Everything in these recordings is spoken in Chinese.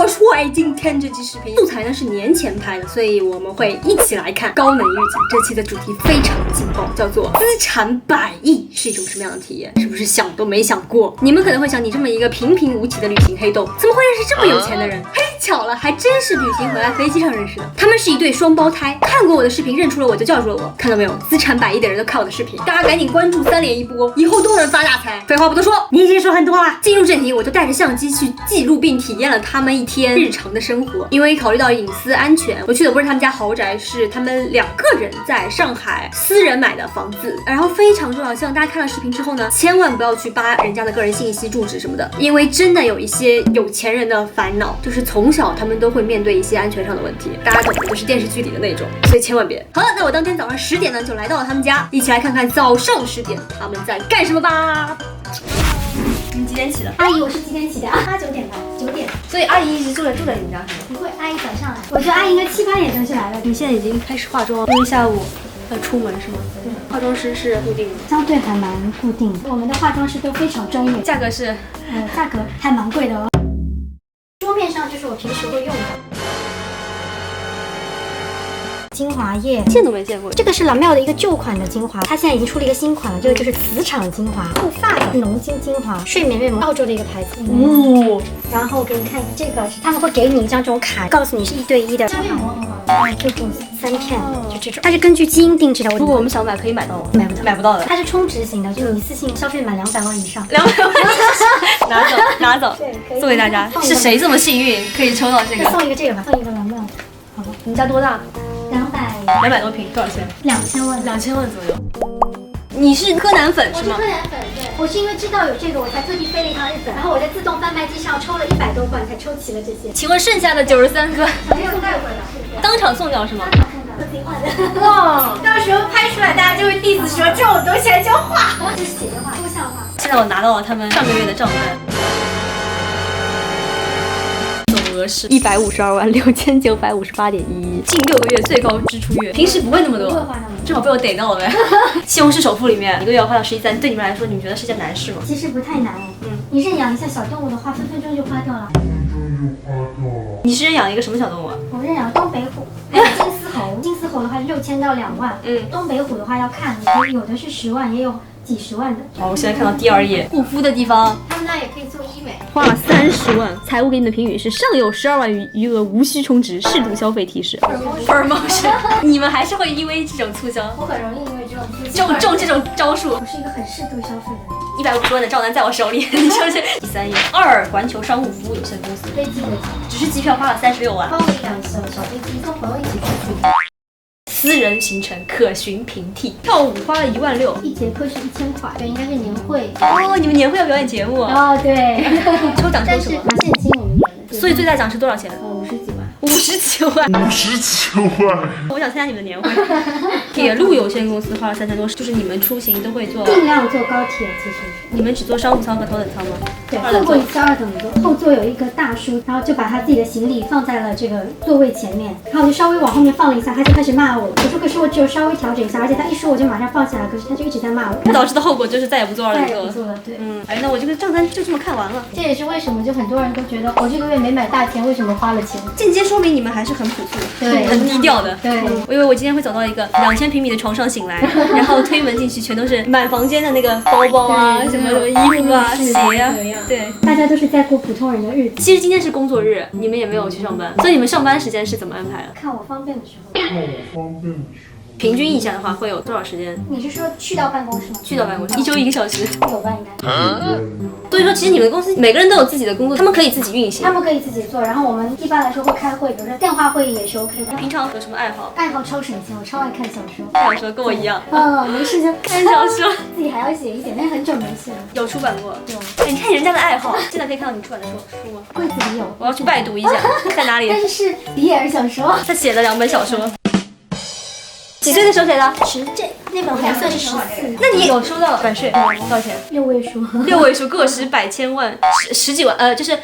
说今天这期视频素材呢是年前拍的，所以我们会一起来看高能预警。这期的主题非常劲爆，叫做资产100亿是一种什么样的体验？是不是想都没想过？你们可能会想，你这么一个平平无奇的旅行黑洞，怎么会认识这么有钱的人？嘿，巧了，还真是旅行回来飞机上认识的。他们是一对双胞胎，看过我的视频认出了我就叫住了我。看到没有，资产100亿的人都看我的视频，大家赶紧关注3连一波，以后都能发大财。废话不多说，你已经说很多了。进入正题，我就带着相机去记录并体验了他们一天日常的生活。因为考虑到隐私安全，我去的不是他们家豪宅，是他们2个人在上海私人买的房子。然后非常重要，希望大家看了视频之后呢，千万不要去扒人家的个人信息、住址什么的，因为真的有一些有钱人的烦恼，就是从小他们都会面对一些安全上的问题，大家懂的，就是电视剧里的那种，所以千万别。好了，那我当天早上10点呢就来到了他们家，一起来看看早上10点他们在干什么吧。你几点起的？阿姨，我是几点起的？8、9点吧，9点。所以阿姨一直住在你们家是吗？不会，阿姨早上来。我觉得阿姨应该7、8点钟就来了。你现在已经开始化妆，因为下午要出门是吗？对。化妆师是固定的，相对还蛮固定的。我们的化妆师都非常专业，价格是，价格还蛮贵的哦。桌面上就是我平时会用的。精华液，见都没见过。这个是蓝妙的一个旧款的精华，它现在已经出了一个新款了，这个就是磁场精华，护发的浓精精华，睡眠面膜，澳洲的一个牌子。然后给你看，这个是他们会给你一张这种卡，告诉你是1对1的。就给3片，就这种，它是根据基因定制的。如果我们想买，可以买到吗？买不到的。它是充值型的，就是一次性消费满200万以上，200万拿走，对，可以送给大家。是谁这么幸运可以抽到这个？送一个这个吧，送一个蓝妙。好吧，你们家多大？200多平，多少钱？2000万，2000万左右。你是柯南粉是吗？我是柯南粉，对。我是因为知道有这个，我才特地飞了一趟日本，然后我在自动贩卖机上抽了100多罐，才抽齐了这些。请问剩下的93个？没有带回来，当场送掉是吗？当场送掉，自己画的。哇，到时候拍出来，大家就会 diss 说这种东西还叫画，这是写的画，抽象画。现在我拿到了他们上个月的账单。总额是1526958.11，近6个月最高支出月，平时不会那么多，正好被我逮到了呗。西红柿首富里面1个月要花到13，对你们来说，你们觉得是件难事吗？其实不太难你认养一下小动物的话，分分钟就花掉了。你是认养一个什么小动物啊？我认养东北虎，还有金丝猴。金丝猴的话6000到2万，东北虎的话要看，有的是10万，也有几十万的。好，我现在看到第2页，护肤的地方，他们那也可以做医美。花了30万，财务给你的评语是上有12万余额，无需充值，适度消费提示。耳冒是，你们还是会因为这种促销？我很容易因为这种促销中这种招数。我是一个很适度消费的人。150万的账单在我手里，你说是？第3页，2环球商务服务有限公司，飞机的只是机票花了36万，包了一辆小飞机，跟朋友一起出去。私人行程可寻平替，跳舞花了1万6，一节课是1000块，对，应该是年会。哦，你们年会要表演节目哦，对。抽奖抽什么？拿现金我们演的。所以最大奖是多少钱？50几万。59万。59万。我想参加你们的年会。铁路有限公司花了3000多，就是你们出行都会坐？尽量坐高铁，其实。你们只坐商务舱和头等舱吗？对，坐过1次2等座，后座有一个大叔，然后就把他自己的行李放在了这个座位前面，然后我就稍微往后面放了一下，他就开始骂我。我说可是我只有稍微调整一下，而且他一说我就马上放下来，可是他就一直在骂我。导致的后果就是再也不坐2等座了。再也不坐了，对。哎，那我这个账单就这么看完了。这也是为什么就很多人都觉得我这个月没买大钱，为什么花了钱？间接说明你们还是很朴素，对，很低调的。对，我以为我今天会走到一个2000平米的床上醒来，然后推门进去全都是满房间的那个包包啊，什么衣服啊、鞋啊，对，大家都是在过普通人的日子。其实今天是工作日，你们也没有去上班，所以你们上班时间是怎么安排的？看我方便的时候。平均一下的话，会有多少时间？你是说去到办公室吗？去到办公室，1周1个小时。有吧，应该。所以说，其实你们公司每个人都有自己的工作，他们可以自己运行。他们可以自己做，然后我们一般来说会开会，比如说电话会议也是 OK 的。平常有什么爱好？爱好超省钱，我超爱看小说。小说跟我一样。没事就看小说，自己还要写一点，但是很久没写了。有出版过？有。哎，你看人家的爱好，现在可以看到你出版的书吗？柜子里有。我要去拜读一下，在哪里？但是是比尔小说。他写了2本小说。几岁的时候写的？10这。那本红色是14。那你有收到版税多少钱？6位数。6位数，个十百千万十几万，就是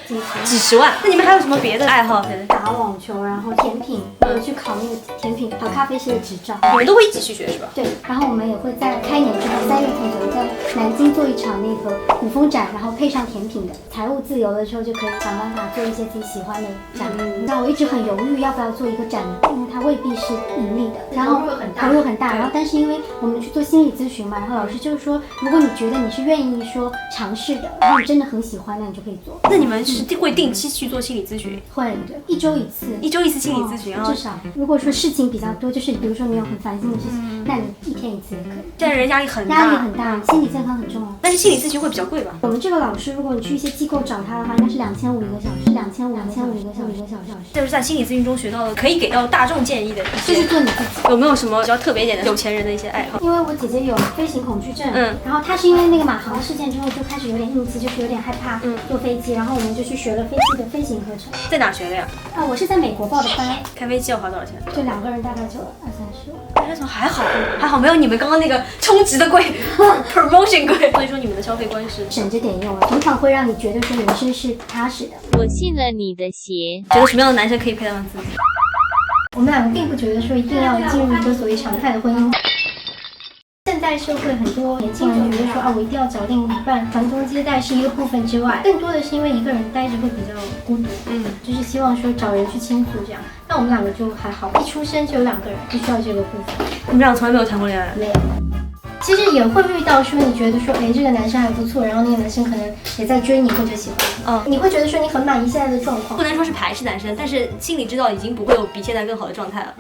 几十万。那你们还有什么别的爱好？打网球，然后甜品，我有去考那个甜品和咖啡师的执照。你们都会一起去学是吧？对，然后我们也会在开年之后3月份左右在南京做一场那个古风展，然后配上甜品的。财务自由的时候就可以想办法做一些自己喜欢的展。那我一直很犹豫要不要做一个展，因为它未必是盈利的，然后投入很大。然后但是因为我们去做心理咨询嘛，然后老师就是说，如果你觉得你是愿意说尝试的，然后你真的很喜欢，那你就可以做。那你们是会定期去做心理咨询？会的，1周1次，1周1次心理咨询，至少。如果说事情比较多，就是比如说你有很烦心的事情，那你1天1次也可以。现在人压力很大，心理健康很重要。但是心理咨询会比较贵吧？我们这个老师，如果你去一些机构找他的话，那是2500一个小时，2500一个小时。就是在心理咨询中学到的，可以给到大众建议的，就是做你自己。有没有什么比较特别一点的有钱人的一些爱好？因为我姐姐有飞行恐惧症，然后她是因为那个马航事件之后就开始有点应激，就是有点害怕坐飞机，然后我们就去学了飞机的飞行课程。在哪学的呀？我是在美国报的班。开飞机要花多少钱？就2个人大概就20-30万。那种还好，没有你们刚刚那个充值的贵，promotion 贵。所以说你们的消费观是省着点用了，通常会让你觉得说人生是踏实的。我信了你的邪。觉得什么样的男生可以配得上自己？我们两个并不觉得说一定要进入一个所谓常态的婚姻。现代社会很多年轻人觉得说我一定要找另一半，传宗接代是一个部分之外，更多的是因为一个人待着会比较孤独，就是希望说找人去倾诉这样。那我们两个就还好，一出生就有2个人，不需要这个部分。你们俩从来没有谈过恋爱？没有。其实也会遇到说你觉得说，这个男生还不错，然后那个男生可能也在追你或者喜欢你，你会觉得说你很满意现在的状况。不能说是排斥男生，但是心里知道已经不会有比现在更好的状态了。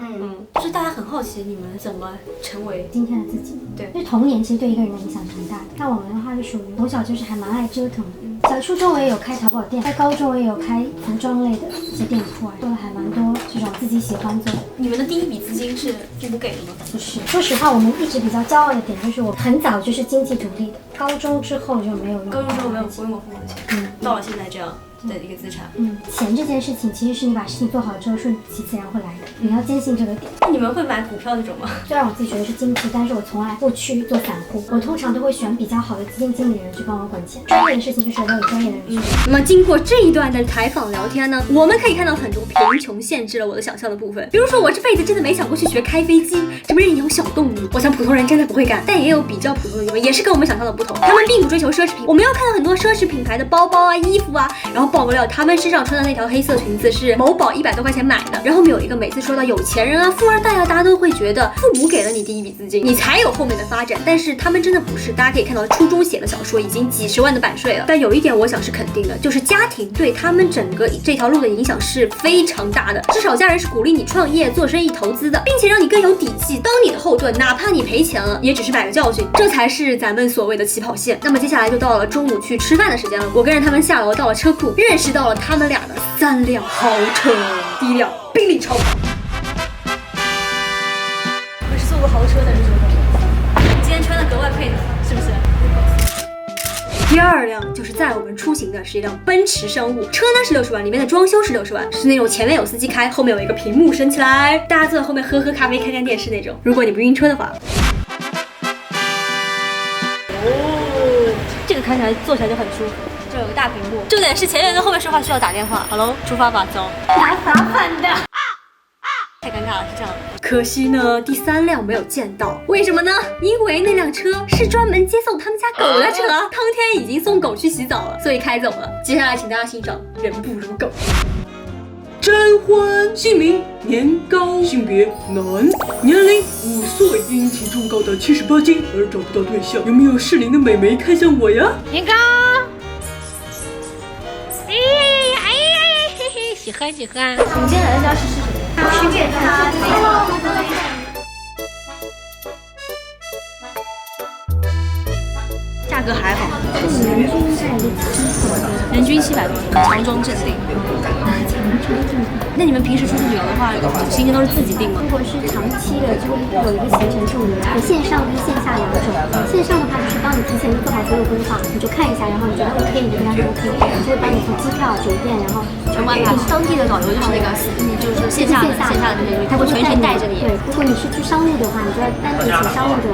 就是大家很好奇你们怎么成为今天的自己。对，因为童年其实对一个人的影响挺大的。那我们的话就属于从小就是还蛮爱折腾的。小初中我也有开淘宝店，在高中我也有开服装类的一些店铺做了还蛮多这种自己喜欢做的。你们的第一笔资金是父母给的吗？不是，说实话，我们一直比较骄傲的点就是我很早就是经济独立的，高中之后就没有用。高中之后没有用过父母的钱，到了现在这样的一个资产。钱这件事情其实是你把事情做好之后顺其自然会来的，你要坚信这个点。那你们会买股票那种吗？虽然我自己觉得是经济，但是我从来不去做散户，我通常都会选比较好的基金经理人去帮我管钱。专业的事情就是交给专业的人去。那么经过这一段的采访聊天呢，我们可以看到很多贫穷限制了我的想象的部分。比如说我这辈子真的没想过去学开飞机，什么认养小动物，我想普通人真的不会干。但也有比较普通的人，也是跟我们想象的不同，他们并不追求奢侈品。我们要看到很多奢侈品牌的包包啊、衣服啊，然后爆料他们身上穿的那条黑色裙子是某宝100多块钱买的。然后我们有一个每次说到有钱人啊、富二代啊，大家都会觉得父母给了你第一笔资金，你才有后面的发展。但是他们真的不是，大家可以看到初中写的小说已经几十万的版税了。但有一点我想是肯定的，就是家庭对他们整个这条路的影响是非常大的。至少家人是鼓励你创业、做生意、投资的，并且让你更有底气，当你的后盾，哪怕你赔钱了，也只是买个教训，这才是咱们所谓的起跑线。那么接下来就到了中午去吃饭的时间了，我跟着他们下楼到了车库，认识到了他们俩的3辆豪车，第一辆宾利超跑。我是坐过豪车的，这种今天穿的格外配的，是不是？第2辆就是载我们出行的是一辆奔驰商务车呢，是60万，里面的装修是60万，是那种前面有司机开，后面有一个屏幕升起来，大家坐在后面喝咖啡、看电视那种。如果你不晕车的话，这个看起来坐起来就很舒服。这有个大屏幕，重点是前面跟后面说话需要打电话。好喽，出发吧，走。拿罚款的。太尴尬了，是这样的。可惜呢，第3辆没有见到，为什么呢？因为那辆车是专门接送他们家狗的车，当天已经送狗去洗澡了，所以开走了。接下来请大家欣赏《人不如狗》。征婚，姓名年高，性别男，年龄5岁，因体重高达78斤而找不到对象，有没有适龄的美眉看向我呀？年糕，嘿嘿，喜欢。我们今天来的家是吃什么？吃粤菜。价格还好，人均700多，强装镇定。那你们平时出去旅游的话，行程都是自己定吗？如果是长期的，就会有一个行程助理，有线上跟线下2种。线上的话就是帮你提前做好所有规划，你就看一下，然后你觉得 OK，你就跟他说 OK，就会帮你从机票、酒店，然后全部安排。当地的导游就是那个，就是线下的那些东西，他会全程带着你。对，如果你是去商务的话，你就要单独请商务的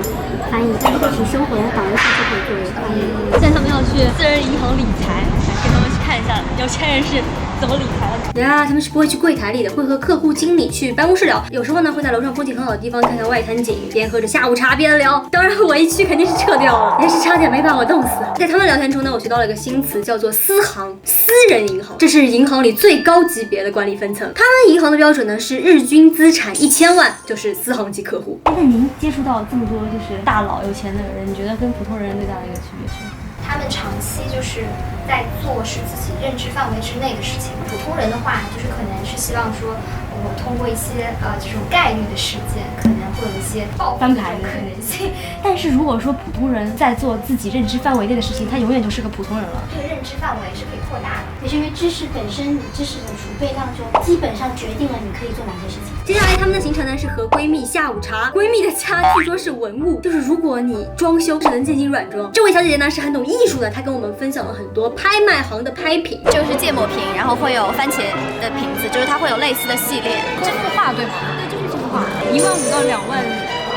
翻译；但如果是生活的导游，他就可以作为翻译。现在他们要去私人银行理财，跟他们去看一下有钱人是怎么理财的。对啊，他们是不会去柜台里的，会和客户经理去办公室聊。有时候呢，会在楼上风景很好的地方看看外滩景，边喝着下午茶边聊。当然，我一去肯定是撤掉了，也是差点没把我冻死。在他们聊天中呢，我学到了一个新词，叫做私行，私人银行，这是银行里最高级别的管理分层。他们银行的标准呢是日均资产1000万，就是私行级客户。那您接触到这么多就是大佬有钱的人，你觉得跟普通人最大的一个区别是？他们长期就是在做是自己认知范围之内的事情。普通人的话，就是可能是希望说，我通过一些这种概率的事件，可能会有一些爆翻牌的可能性。但是如果说普通人在做自己认知范围内的事情，他永远就是个普通人了。这个认知范围是可以扩大的。也是因为知识本身，你知识的储备当中，基本上决定了你可以做哪些事情。接下来他们的行程呢是和闺蜜下午茶。闺蜜的家据说是文物，就是如果你装修只能进行软装。这位小姐姐呢是很懂艺术的，她跟我们分享了很多拍卖行的拍品，这个是芥末瓶，然后会有番茄的瓶子，就是它会有类似的系列。这幅画对吗？对，就是这幅画，15000到2万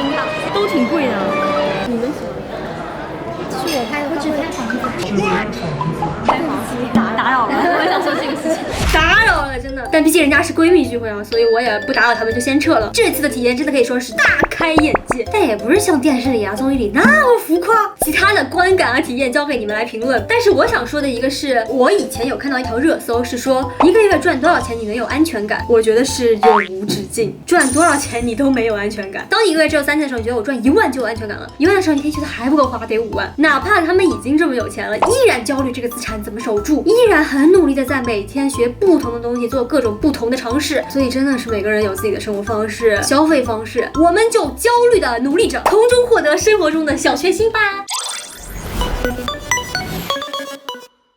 英镑，都挺贵的。你们喜欢？是我拍的，我只拍房子。开房打扰了，我想说这个事情。打扰了，真的。但毕竟人家是闺蜜聚会啊，所以我也不打扰他们，就先撤了。这次的体验真的可以说是大开眼界，但也不是像电视里啊、综艺里那么浮夸。其他的观感啊、体验交给你们来评论。但是我想说的一个是，我以前有看到一条热搜，是说1个月赚多少钱你能有安全感？我觉得是永无止境，赚多少钱你都没有安全感。当你1个月只有3000的时候，你觉得我赚1万就有安全感了；1万的时候，你可以觉得还不够花，得5万。哪怕他们已经这么有钱了，依然焦虑这个资产怎么守住，依然很努力的在每天学不同的东西，做各种不同的尝试。所以真的是每个人有自己的生活方式、消费方式，我们就焦虑的努力着，从中获得生活中的小确幸吧。